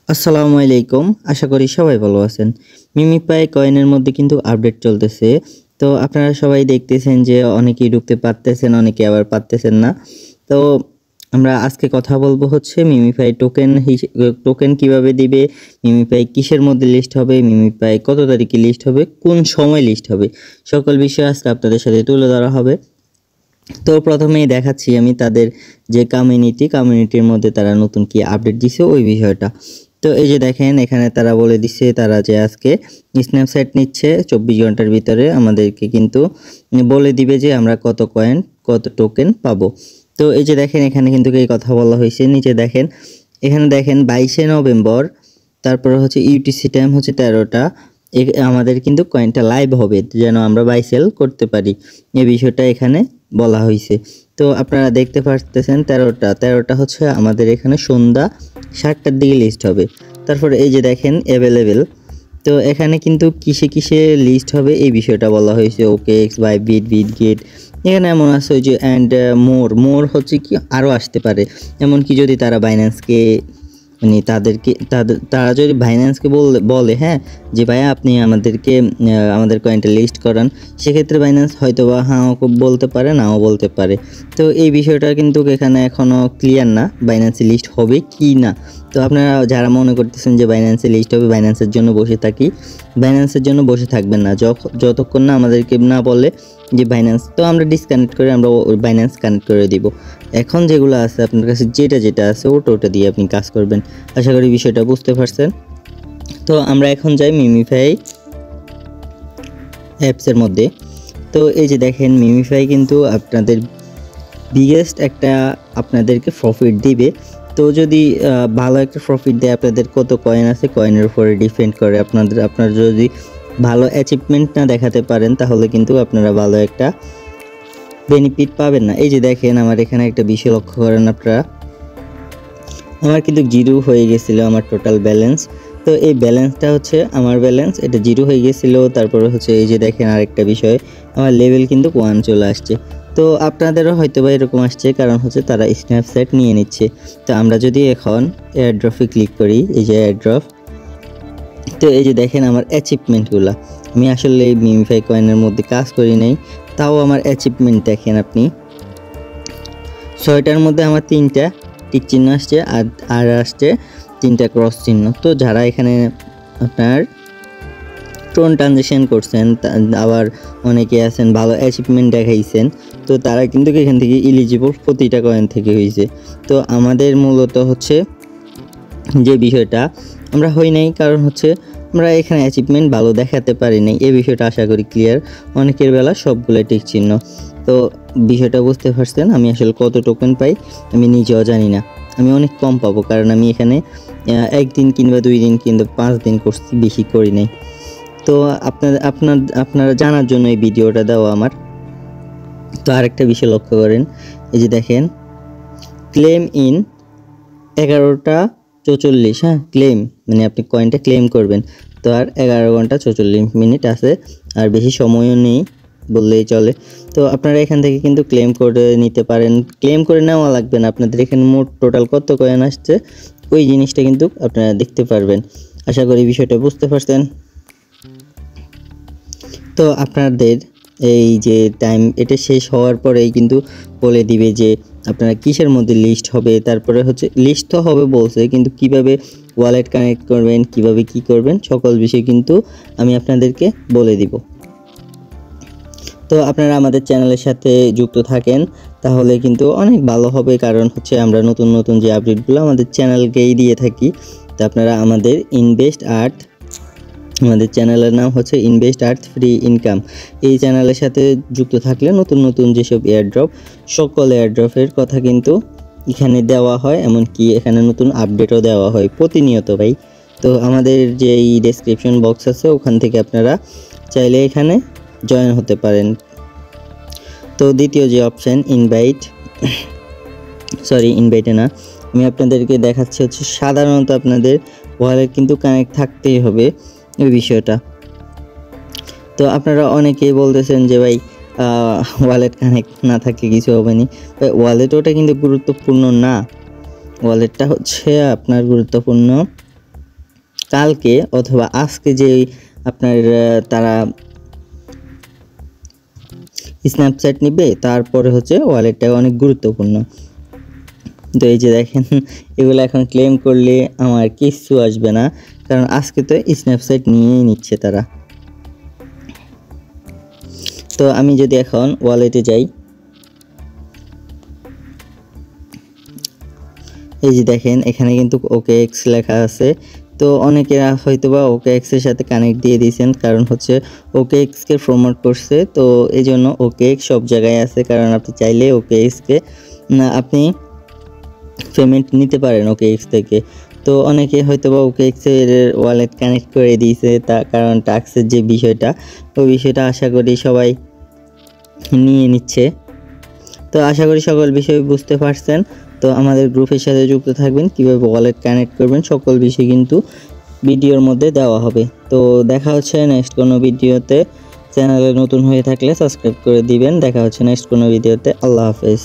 আসসালামু আলাইকুম। আশা করি সবাই ভালো আছেন। মিমিপাই কয়েনের মধ্যে কিন্তু আপডেট চলতেছে। তো আপনারা সবাই দেখতেছেন যে অনেকেই ঢুকতে পারতেছেন, অনেকে আবার পারতেছেন না। তো আমরা আজকে কথা বলবো হচ্ছে মিমিপাই টোকেন কিভাবে দিবে, মিমিপাই কিসের মধ্যে লিস্ট হবে, মিমিপাই কত তারিখে লিস্ট হবে, কোন সময় লিস্ট হবে, সকল বিষয় আজকে আপনাদের সাথে তুলে ধরা হবে। তো প্রথমেই দেখাচ্ছি আমি তাদের যে কমিউনিটির মধ্যে তারা নতুন কি আপডেট দিছে ওই বিষয়টা। তো এই যে দেখেন এখানে তারা বলে দিচ্ছে তারা যে আজকে স্ন্যাপচ্যাট নিচ্ছে 24 ঘন্টার ভিতরে আমাদেরকে কিন্তু বলে দিবে যে আমরা কত কয়েন কত টোকেন পাবো। তো এই যে দেখেন এখানে কিন্তু এই কথা বলা হয়েছে। নিচে দেখেন এখানে দেখেন 22শে নভেম্বর, তারপরে হচ্ছে ইউটিসি টাইম হচ্ছে 13টা, আমাদের কিন্তু কয়েনটা লাইভ হবে যেন আমরা বাই সেল করতে পারি, এই বিষয়টা এখানে বলা হয়েছে। তো আপনারা দেখতে পাচ্ছেন 13টা হচ্ছে আমাদের এখানে সন্ধ্যা 7টার দিকে লিস্ট হবে। তারপরে এই যে দেখেন অ্যাভেলেবেল, তো এখানে কিন্তু কিসে লিস্ট হবে এই বিষয়টা বলা হয়েছে। OKX বাই বিটগেট এখানে এমন আছে ওই যে অ্যান্ড মোর হচ্ছে কি আরও আসতে পারে। এমনকি যদি তারা বাইন্যান্সকে মানে তারা যদি বাইন্যান্সকে বলে হ্যাঁ যে ভাইয়া আপনি আমাদেরকে আমাদের কয়েনটা লিস্ট করান, সেক্ষেত্রে বাইন্যান্স হয়তো বা হ্যাঁ বলতে পারে নাও বলতে পারে। তো এই বিষয়টা কিন্তু এখানে এখনও ক্লিয়ার না বাইন্যান্সে লিস্ট হবে কি না। তো আপনারা যারা মনে করতেছেন যে বাইন্যান্সে লিস্ট হবে বাইন্যান্সের জন্য বসে থাকি, বাইন্যান্সের জন্য বসে থাকবেন না যতক্ষণ না আমাদেরকে না বলে যে বাইন্যান্স, তো আমরা ডিসকানেক্ট করে আমরা বাইন্যান্স কানেক্ট করে দিব। এখন যেগুলো আছে আপনার কাছে যেটা আছে ওটা দিয়ে আপনি কাজ করবেন। আশা করি বিষয়টা বুঝতে পারছেন। তো আমরা এখন যাই মিমিফাই অ্যাপসের মধ্যে। তো এই যে দেখেন মিমিফাই কিন্তু আপনাদের বিগেস্ট একটা আপনাদেরকে প্রফিট দিবে। তো যদি ভালো একটা প্রফিট দেয়, আপনাদের কত কয়েন আছে কয়েনের উপরে ডিপেন্ড করে। আপনার যদি ভালো অ্যাচিভমেন্ট না দেখাতে পারেন তাহলে কিন্তু আপনারা ভালো একটা বেনিফিট পাবেন না। এই যে দেখেন আমার এখানে একটা বিষয় লক্ষ্য করেন আপনারা, আমার কিন্তু জিরো হয়ে গেছিলো আমার টোটাল ব্যালেন্স। তো এই ব্যালেন্সটা হচ্ছে আমার ব্যালেন্স, এটা জিরো হয়ে গেছিলো। তারপরে হচ্ছে এই যে দেখেন আরেকটা বিষয়, আমার লেভেল কিন্তু 1 চলে আসছে। তো আপনাদেরও হয়তো বা এরকম আসছে, কারণ হচ্ছে তারা স্ন্যাপচ্যাট নিয়ে নিচ্ছে। তো আমরা যদি এখন এয়ারড্রপে ক্লিক করি, এই যে এয়ারড্রপ, তো এই যে দেখেন আমার অ্যাচিভমেন্টগুলো, আমি আসলে এই মিমিফাই কয়েনের মধ্যে কাজ করি নাই, তাও আমার অ্যাচিভমেন্ট দেখেন আপনি, 6টার মধ্যে আমার 3টা টিক চিহ্ন আসছে আর আসছে 3টা ক্রস চিহ্ন। তো যারা এখানে আপনার টোন ট্রানজেকশন করছেন, আবার অনেকে আছেন ভালো অ্যাচিভমেন্ট দেখাইছেন, তো তারা কিন্তু এখান থেকে এলিজিবল প্রতিটা কয়েন থেকে হয়েছে। তো আমাদের মূলত হচ্ছে যে বিষয়টা আমরা হই নাই, কারণ হচ্ছে আমরা এখানে অ্যাচিভমেন্ট ভালো দেখাতে পারি নাই, এই বিষয়টা আশা করি ক্লিয়ার। অনেকের বেলা সবগুলো টিক চিহ্ন। তো বিষয়টা বুঝতে পারছেন। আমি আসলে কত টোকেন পাই আমি নিজেও জানি না, আমি অনেক কম পাবো, কারণ আমি এখানে 1 দিন কিংবা 2 দিন কিংবা 5 দিন করছি, বেশি করি নাই। তো আপনারা জানার জন্য এই ভিডিওটা দেওয়া আমার। তো আরেকটা বিষয় লক্ষ্য করেন, এই যে দেখেন ক্লেম ইন 11:44, হ্যাঁ ক্লেম মানে আপনি কয়েনটা ক্লেম করবেন। তো আর 11 ঘন্টা 44 মিনিট আছে, আর বেশি সময়ও নেই বললেই চলে। তো আপনারা এখান থেকে কিন্তু ক্লেম করে নিতে পারেন, ক্লেম করে নেওয়া লাগবে না। আপনাদের এখানে মোট টোটাল কত কয়েন আসছে ওই জিনিসটা কিন্তু আপনারা দেখতে পারবেন। আশা করি বিষয়টা বুঝতে পারছেন। তো আপনাদের এই যে টাইম এটা শেষ হওয়ার পরেই কিন্তু বলে দিবে যে আপনারা কিসের মধ্যে লিস্ট হবে। তারপরে হচ্ছে লিস্ট তো হবে বলছে, কিন্তু কিভাবে ওয়ালেট কানেক্ট করবেন, কিভাবে কি করবেন, সকল বিষয় কিন্তু আমি আপনাদেরকে বলে দিব। তো আপনারা আমাদের চ্যানেলের সাথে যুক্ত থাকেন তাহলে কিন্তু অনেক ভালো হবে, কারণ হচ্ছে আমরা নতুন যে আপডেটগুলো আমাদের চ্যানেলকেই দিয়ে থাকি। তো আপনারা আমাদের আমাদের চ্যানেলের নাম হচ্ছে ইনভেস্ট আর্থ ফ্রি ইনকাম। এই চ্যানেলের সাথে যুক্ত থাকলে নতুন যেসব এয়ারড্রপ, সকল এয়ারড্রপের কথা কিন্তু এখানে দেওয়া হয়, এমনকি এখানে নতুন আপডেটও দেওয়া হয় প্রতিনিয়ত ভাই। তো আমাদের যে এই ডেসক্রিপশন বক্স আছে ওখান থেকে আপনারা চাইলে এখানে জয়েন হতে পারেন। তো দ্বিতীয় যে অপশান ইনভাইটে না, আমি আপনাদেরকে দেখাচ্ছি হচ্ছে সাধারণত আপনাদের ওয়ালেট কিন্তু কানেক্ট থাকতেই হবে এই বিষয়টা। তো আপনারা অনেকেই বলতেছেন যে ভাই ওয়ালেট কানেক্ট না থাকলে কিছু হবে না। ওয়ালেট ওটা কিন্তু গুরুত্বপূর্ণ না, ওয়ালেটটা হচ্ছে আপনার গুরুত্বপূর্ণ কালকে অথবা আজকে যে আপনার তারা স্ন্যাপচ্যাট নিবে, তারপরে হচ্ছে ওয়ালেটটা অনেক গুরুত্বপূর্ণ। তো এই যে দেখেন, এগুলো এখন ক্লেম করলে আমার কিচ্ছু আসবে না, কারণ আজকে তো স্ন্যাপচ্যাট নিয়েই নিচ্ছে তারা। তো আমি যদি এখন ওয়ালেটে যাই, এই যে দেখেন এখানে কিন্তু OKX লেখা আছে। তো অনেকেরা হয়তোবা OKX এর সাথে কানেক্ট দিয়ে দিয়েছেন, কারণ হচ্ছে OKX কে প্রমোট করছে। তো এই জন্য OKX সব জায়গায় আছে, কারণ আপনি চাইলে OKX কে আপনি পেমেন্ট নিতে পারেন OKX থেকে। তো অনেকে হয়তোবা OKX এর ওয়ালেট কানেক্ট করে দিয়েছে, কারণ টাক্সের যে বিষয়টা, ওই বিষয়টা আশা করি সবাই নিয়ে নিচ্ছে। তো আশা করি সকল বিষয় বুঝতে পারছেন। তো আমাদের গ্রুপের সাথে যুক্ত থাকবেন, কীভাবে ওয়ালেট কানেক্ট করবেন সকল বিষয় কিন্তু ভিডিওর মধ্যে দেওয়া হবে। তো দেখা হচ্ছে নেক্সট কোনো ভিডিওতে। চ্যানেলে নতুন হয়ে থাকলে সাবস্ক্রাইব করে দিবেন। দেখা হচ্ছে নেক্সট কোনো ভিডিওতে। আল্লাহ হাফেজ।